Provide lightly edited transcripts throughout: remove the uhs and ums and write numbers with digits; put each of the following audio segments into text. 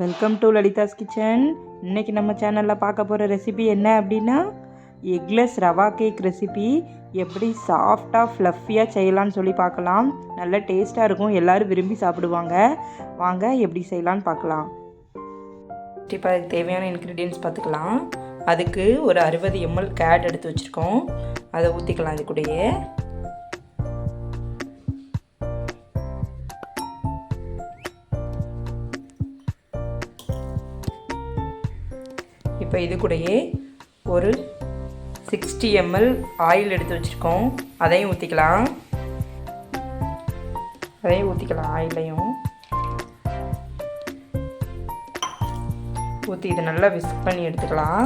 Welcome to Lalitha's kitchen. இன்றைக்கி நம்ம சேனலில் பார்க்க போகிற ரெசிபி என்ன அப்படின்னா எக்லெஸ் ரவா கேக் ரெசிபி. எப்படி சாஃப்டாக ஃப்ளஃபியாக செய்யலான்னு சொல்லி பார்க்கலாம். நல்ல டேஸ்ட்டாக இருக்கும், எல்லோரும் விரும்பி சாப்பிடுவாங்க. வாங்க எப்படி செய்யலான்னு பார்க்கலாம். இப்போ அதுக்கு தேவையான இன்க்ரீடியன்ட்ஸ் பார்த்துக்கலாம். அதுக்கு ஒரு 60 ml கேட் எடுத்து வச்சுருக்கோம், அதை ஊற்றிக்கலாம். அது கூடயே இப்போ இது கூடயே ஒரு 60 ml ஆயில் எடுத்து வச்சுருக்கோம், அதையும் ஊற்றிக்கலாம். ஆயிலையும் ஊற்றி இதை நல்லா விஸ்க் பண்ணி எடுத்துக்கலாம்.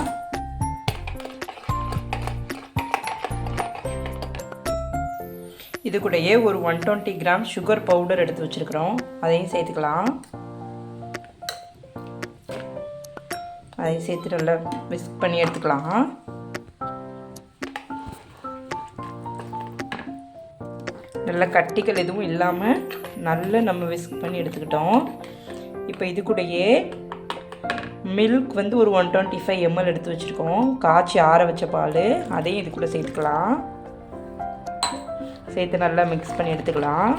இது கூடயே ஒரு 120 கிராம் சுகர் பவுடர் எடுத்து வச்சுருக்கிறோம், அதையும் சேர்த்துக்கலாம். அதையும் சேர்த்து நல்லா விஸ்க் பண்ணி எடுத்துக்கலாம். நல்லா கட்டிகள் எதுவும் இல்லாமல் நல்லா நம்ம விஸ்க் பண்ணி எடுத்துக்கிட்டோம். இப்போ இது கூடயே மில்க் வந்து ஒரு 125 ml எடுத்து வச்சுருக்கோம், காய்ச்சி ஆற வச்ச பால், அதையும் இது கூட சேர்த்துக்கலாம். சேர்த்து நல்லா மிக்ஸ் பண்ணி எடுத்துக்கலாம்.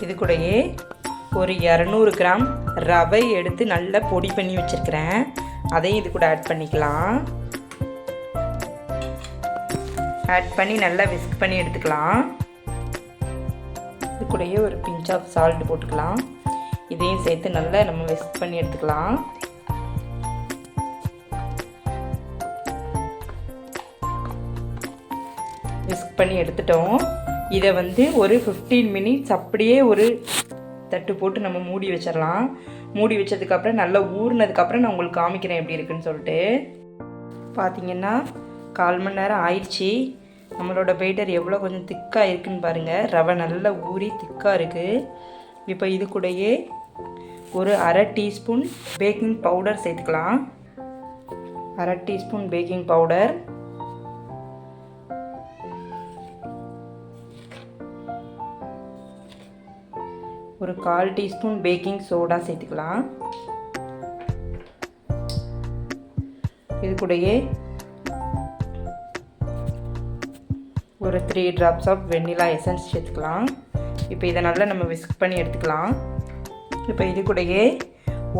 இது கூடயே ஒரு 200 கிராம் ரவை எடுத்து நல்லா பொடி பண்ணி வச்சுருக்கிறேன், அதையும் இது கூட ஆட் பண்ணிக்கலாம். ஆட் பண்ணி நல்லா விஸ்க் பண்ணி எடுத்துக்கலாம். இது கூடயே ஒரு பிஞ்ச் ஆஃப் சால்ட் போட்டுக்கலாம். இதையும் சேர்த்து நல்லா நம்ம விஸ்க் பண்ணி எடுத்துக்கலாம். விஸ்க் பண்ணி எடுத்துட்டோம். இதை வந்து ஒரு 15 மினிட்ஸ் அப்படியே ஒரு தட்டு போட்டு நம்ம மூடி வச்சிடலாம். மூடி வச்சதுக்கப்புறம் நல்லா ஊறினதுக்கப்புறம் நான் உங்களுக்கு காமிக்கிறேன் எப்படி இருக்குன்னு சொல்லிட்டு. பார்த்திங்கன்னா 1/4 மணி நேரம் ஆயிடுச்சு. நம்மளோட பேட்டர் எவ்வளோ கொஞ்சம் திக்காக இருக்குதுன்னு பாருங்கள். ரவை நல்லா ஊறி திக்காக இருக்குது. இப்போ இது கூடயே ஒரு 1/2 டீஸ்பூன் பேக்கிங் பவுடர் சேர்த்துக்கலாம். 1/2 டீஸ்பூன் பேக்கிங் பவுடர், ஒரு 1/4 டீஸ்பூன் பேக்கிங் சோடா சேர்த்துக்கலாம். இது கூடயே ஒரு 3 drops ஆஃப் வெண்ணிலா எசன்ஸ் சேர்த்துக்கலாம். இப்போ இதை நல்லா நம்ம விஸ்க் பண்ணி எடுத்துக்கலாம். இப்போ இது கூடயே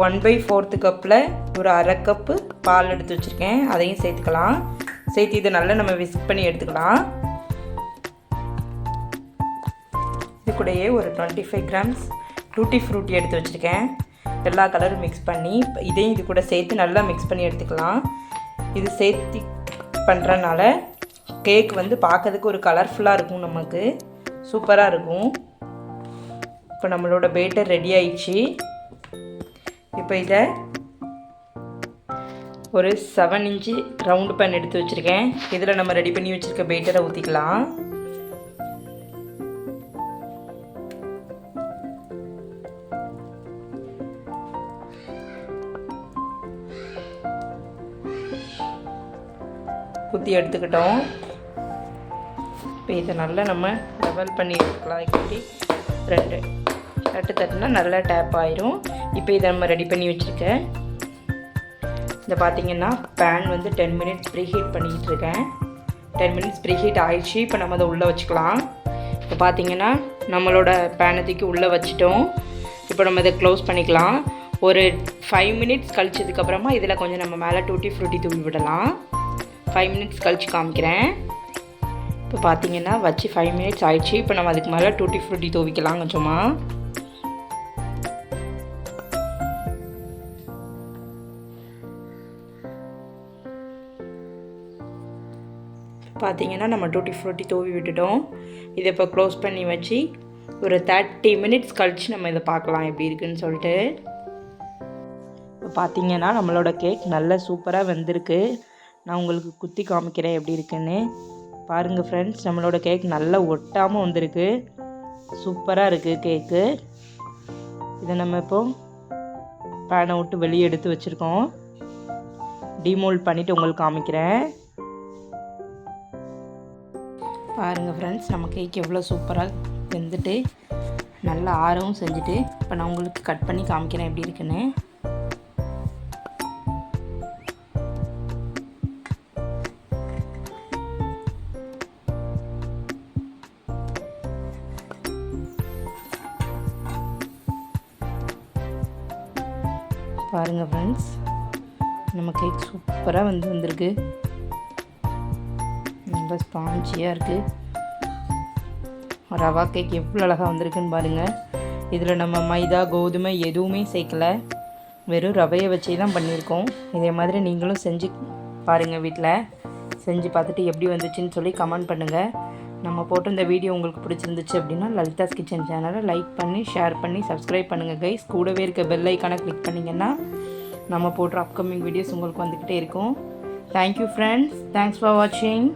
1/4 கப்பில் ஒரு 1/2 கப்பு பால் எடுத்து வச்சுருக்கேன், அதையும் சேர்த்துக்கலாம். சேர்த்து இதை நல்லா நம்ம விஸ்க் பண்ணி எடுத்துக்கலாம். இது கூடயே ஒரு 25 கிராம்ஸ் டூட்டி ஃப்ரூட்டி எடுத்து வச்சுருக்கேன், எல்லா கலரும் மிக்ஸ் பண்ணி இதையும் இது கூட சேர்த்து நல்லா மிக்ஸ் பண்ணி எடுத்துக்கலாம். இது சேர்த்து பண்ணுறனால கேக் வந்து பார்க்கறதுக்கு ஒரு கலர்ஃபுல்லாக இருக்கும், நமக்கு சூப்பராக இருக்கும். இப்போ நம்மளோட பேட்டர் ரெடி ஆயிடுச்சு. இப்போ இதை ஒரு 7 இன்ச்சு ரவுண்டு பேன் எடுத்து வச்சுருக்கேன், இதில் நம்ம ரெடி பண்ணி வச்சுருக்க பேட்டரை ஊற்றிக்கலாம். ஊற்றி எடுத்துக்கிட்டோம். இப்போ இதை நல்லா நம்ம லெவல் பண்ணி எடுத்துக்கலாம். இப்படி 2 தட்டு தட்டுனா நல்லா டேப் ஆயிரும். இப்போ இதை நம்ம ரெடி பண்ணி வச்சுருக்கேன். இதை பார்த்திங்கன்னா பேன் வந்து 10 மினிட்ஸ் ப்ரீஹீட் பண்ணிக்கிட்டு இருக்கேன். 10 மினிட்ஸ் ப்ரீஹீட் ஆயிடுச்சு. இப்போ நம்ம அதை உள்ளே வச்சுக்கலாம். இப்போ பார்த்திங்கன்னா நம்மளோட பேனை தூக்கி உள்ளே வச்சுட்டோம். இப்போ நம்ம இதை க்ளோஸ் பண்ணிக்கலாம். ஒரு 5 மினிட்ஸ் கழிச்சதுக்கப்புறமா இதில் கொஞ்சம் நம்ம மேலே டூட்டி ஃப்ரூட்டி தூவி விடலாம். 5 மினிட்ஸ் கழிச்சு காமிக்கிறேன். இப்போ பார்த்திங்கன்னா வச்சு 5 மினிட்ஸ் ஆயிடுச்சு. இப்போ நம்ம அதுக்கு மேலே டூட்டி ஃப்ரூட்டி தூவிக்கலாம் கொஞ்சமாக. பார்த்திங்கன்னா நம்ம டூட்டி ஃப்ரூட்டி தூவி விட்டுட்டோம். இதை இப்போ க்ளோஸ் பண்ணி வச்சு ஒரு 30 மினிட்ஸ் கழித்து நம்ம இதை பார்க்கலாம் எப்படி இருக்குதுன்னு சொல்லிட்டு. இப்போ பார்த்திங்கன்னா நம்மளோட கேக் நல்லா சூப்பராக வந்திருக்கு. நான் உங்களுக்கு குத்தி காமிக்கிறேன் எப்படி இருக்குன்னு பாருங்கள் ஃப்ரெண்ட்ஸ். நம்மளோட கேக் நல்லா ஒட்டாமல் வந்திருக்கு, சூப்பராக இருக்குது கேக்கு. இதை நம்ம இப்போ பேனை விட்டு வெளியே எடுத்து வச்சுருக்கோம். டீமோல்ட் பண்ணிவிட்டு உங்களுக்கு காமிக்கிறேன். பாருங்கள் ஃப்ரெண்ட்ஸ், நம்ம கேக் எவ்வளோ சூப்பராக வெந்துட்டு நல்லா ஆறவும் செஞ்சுட்டு இப்போ நான் உங்களுக்கு கட் பண்ணி காமிக்கிறேன் எப்படி இருக்குன்னு. பாருங்கள் ஃப்ரெண்ட்ஸ், நம்ம கேக் சூப்பராக வந்திருக்கு. ரொம்ப ஸ்பாஞ்சியாக இருக்குது. ரவா கேக் எவ்வளோ அழகாக வந்திருக்குன்னு பாருங்கள். இதில் நம்ம மைதா கோதுமை எதுவுமே சேர்க்கலை, வெறும் ரவையை வச்சே தான் பண்ணியிருக்கோம். இதே மாதிரி நீங்களும் செஞ்சு பாருங்கள், வீட்டில் செஞ்சு பார்த்துட்டு எப்படி வந்துச்சுன்னு சொல்லி கமெண்ட் பண்ணுங்கள். நம்ம போட்டு இந்த வீடியோ உங்களுக்கு பிடிச்சிருந்துச்சு அப்படின்னா லலிதாஸ் கிச்சன் சேனலை லைக் பண்ணி ஷேர் பண்ணி சப்ஸ்கிரைப் பண்ணுங்கள் கைஸ். கூடவே இருக்க பெல் ஐக்கானை கிளிக் பண்ணிங்கன்னா நம்ம போடுற அப்கமிங் வீடியோஸ் உங்களுக்கு வந்துக்கிட்டே இருக்கும். தேங்க்யூ ஃப்ரெண்ட்ஸ், தேங்க்ஸ் ஃபார் வாட்சிங்.